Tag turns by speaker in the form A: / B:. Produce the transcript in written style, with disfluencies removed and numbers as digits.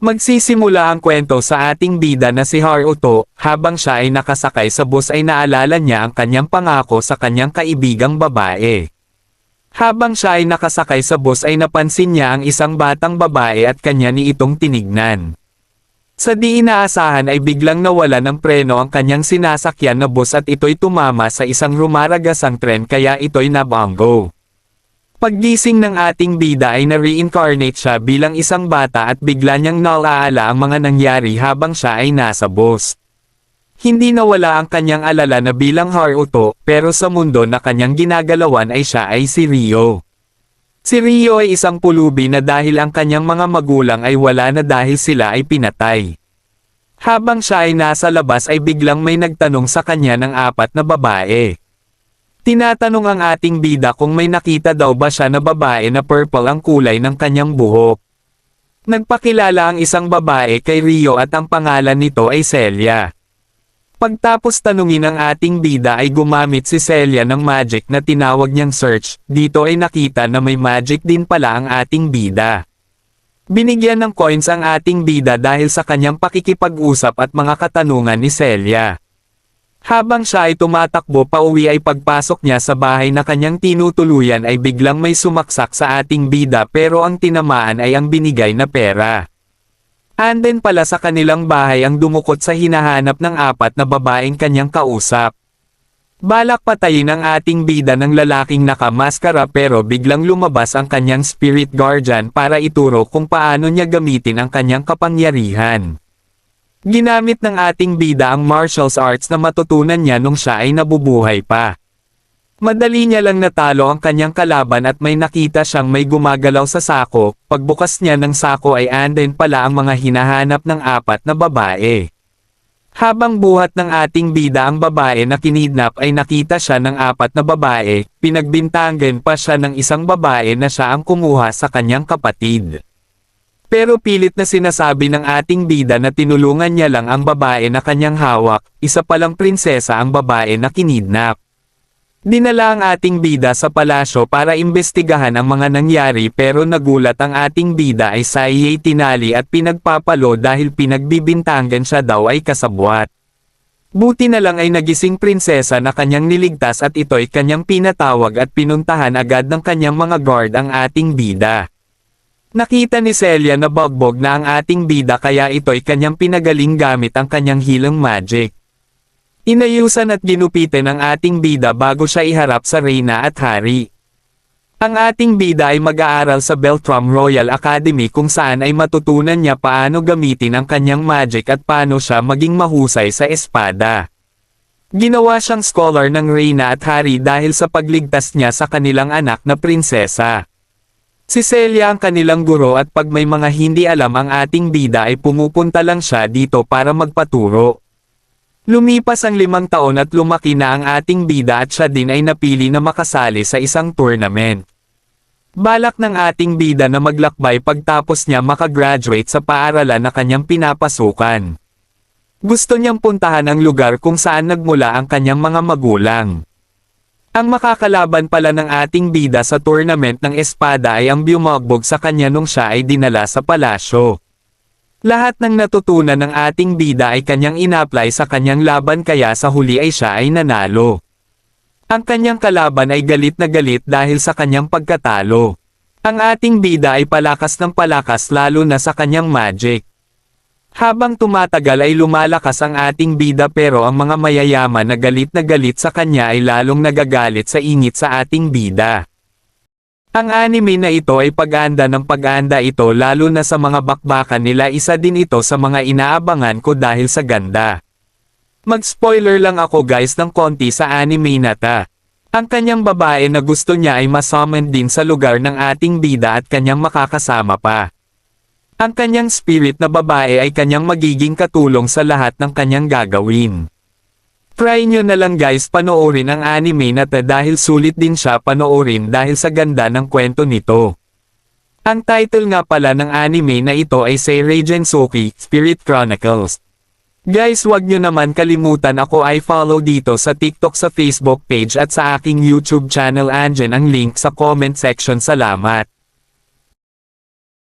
A: Magsisimula ang kwento sa ating bida na si Haruto, habang siya ay nakasakay sa bus ay naalala niya ang kanyang pangako sa kanyang kaibigang babae. Habang siya ay nakasakay sa bus ay napansin niya ang isang batang babae at kanya ni itong tinignan. Sa di inaasahan ay biglang nawala ng preno ang kanyang sinasakyan na bus at ito'y tumama sa isang rumaragasang tren kaya ito'y nabanggo. Paggising ng ating bida ay na-reincarnate siya bilang isang bata at bigla niyang naalala ang mga nangyari habang siya ay nasa bus. Hindi nawala ang kanyang alala na bilang Haruto, pero sa mundo na kanyang ginagalawan ay siya ay si Ryo. Si Ryo ay isang pulubi na dahil ang kanyang mga magulang ay wala na dahil sila ay pinatay. Habang siya ay nasa labas ay biglang may nagtanong sa kanya ng 4 na babae. Tinatanong ang ating bida kung may nakita daw ba siya na babae na purple ang kulay ng kanyang buhok. Nagpakilala ang isang babae kay Ryo at ang pangalan nito ay Celia. Pagtapos tanungin ang ating bida ay gumamit si Celia ng magic na tinawag niyang search, dito ay nakita na may magic din pala ang ating bida. Binigyan ng coins ang ating bida dahil sa kanyang pakikipag-usap at mga katanungan ni Celia. Habang siya ay tumatakbo pauwi ay pagpasok niya sa bahay na kanyang tinutuluyan ay biglang may sumaksak sa ating bida pero ang tinamaan ay ang binigay na pera. Anden pala sa kanilang bahay ang dumukot sa hinahanap ng 4 na babaeng kanyang kausap. Balak patayin ang ating bida ng lalaking nakamaskara pero biglang lumabas ang kanyang spirit guardian para ituro kung paano niya gamitin ang kanyang kapangyarihan. Ginamit ng ating bida ang martial arts na matutunan niya nung siya ay nabubuhay pa. Madali niya lang natalo ang kanyang kalaban at may nakita siyang may gumagalaw sa sako, pagbukas niya ng sako ay anden pala ang mga hinahanap ng 4 na babae. Habang buhat ng ating bida ang babae na kinidnap ay nakita siya ng 4 na babae, pinagbintangan pa siya ng isang babae na siya ang kumuha sa kanyang kapatid. Pero pilit na sinasabi ng ating bida na tinulungan niya lang ang babae na kanyang hawak, isa palang prinsesa ang babae na kinidnap. Dinala ang ating bida sa palasyo para imbestigahan ang mga nangyari pero nagulat ang ating bida ay sa iya'y tinali at pinagpapalo dahil pinagbibintangan siya daw ay kasabwat. Buti na lang ay nagising prinsesa na kanyang niligtas at ito'y kanyang pinatawag at pinuntahan agad ng kanyang mga guard ang ating bida. Nakita ni Celia na bagbog na ang ating bida kaya ito'y kanyang pinagaling gamit ang kanyang healing magic. Inayusan at ginupitin ang ating bida bago siya iharap sa reyna at hari. Ang ating bida ay mag-aaral sa Beltram Royal Academy kung saan ay matutunan niya paano gamitin ang kanyang magic at paano siya maging mahusay sa espada. Ginawa siyang scholar ng reyna at hari dahil sa pagligtas niya sa kanilang anak na prinsesa. Si Celia ang kanilang guro at pag may mga hindi alam ang ating bida ay pumupunta lang siya dito para magpaturo. Lumipas ang 5 taon at lumaki na ang ating bida at siya din ay napili na makasali sa isang tournament. Balak ng ating bida na maglakbay pagtapos niya makagraduate sa paaralan na kanyang pinapasukan. Gusto niyang puntahan ang lugar kung saan nagmula ang kanyang mga magulang. Ang makakalaban pala ng ating bida sa tournament ng espada ay ang bumagbog sa kanya nung siya ay dinala sa palasyo. Lahat ng natutunan ng ating bida ay kanyang ina-apply sa kanyang laban kaya sa huli ay siya ay nanalo. Ang kanyang kalaban ay galit na galit dahil sa kanyang pagkatalo. Ang ating bida ay palakas ng palakas lalo na sa kanyang magic. Habang tumatagal ay lumalakas ang ating bida pero ang mga mayayaman na galit sa kanya ay lalong nagagalit sa ingit sa ating bida. Ang anime na ito ay pag-anda ng pag-anda ito lalo na sa mga bakbakan nila, isa din ito sa mga inaabangan ko dahil sa ganda. Mag-spoiler lang ako guys ng konti sa anime na ta. Ang kanyang babae na gusto niya ay masummon din sa lugar ng ating bida at kanyang makakasama pa. Ang kanyang spirit na babae ay kanyang magiging katulong sa lahat ng kanyang gagawin. Try nyo na lang guys panoorin ang anime na ta dahil sulit din siya panoorin dahil sa ganda ng kwento nito. Ang title nga pala ng anime na ito ay Seirei Gensoki, Spirit Chronicles. Guys, wag nyo naman kalimutan ako ay follow dito sa TikTok, sa Facebook page at sa aking YouTube channel, andyan ang link sa comment section. Salamat.